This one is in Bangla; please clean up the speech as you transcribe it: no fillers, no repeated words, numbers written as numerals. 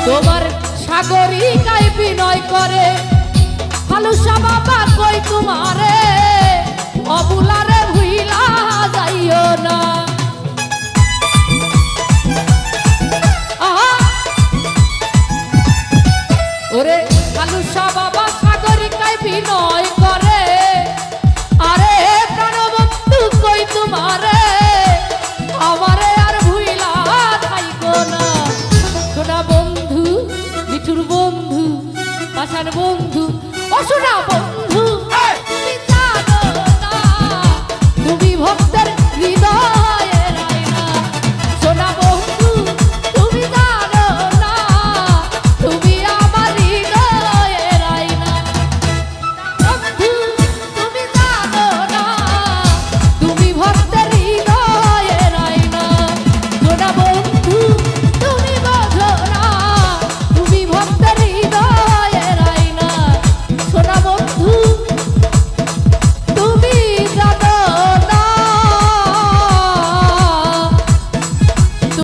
তোমার সাগরিকায় বিনয় করে হালুসা বাবা কই তোমারে অবুলারে ভুইলা যাইও না। ওরে হালুসা বাবা সাগরিকায় বিনয় করে আরে প্রাণবন্ধু কই তোমারে আমারে আর ভুইলা থাইকো না। সোনা বন্ধু মিঠুর বন্ধু পাশার বন্ধু ও সোনা বন্ধু তুমি জানো না তুমি ভক্তের হৃদয়ের আয়না। সোনা বন্ধু তুমি জানো না তুমি আমার হৃদয়ের আয়না। বন্ধু তুমি জানো না তুমি ভক্তের হৃদয়ের আয়না। সোনা বন্ধু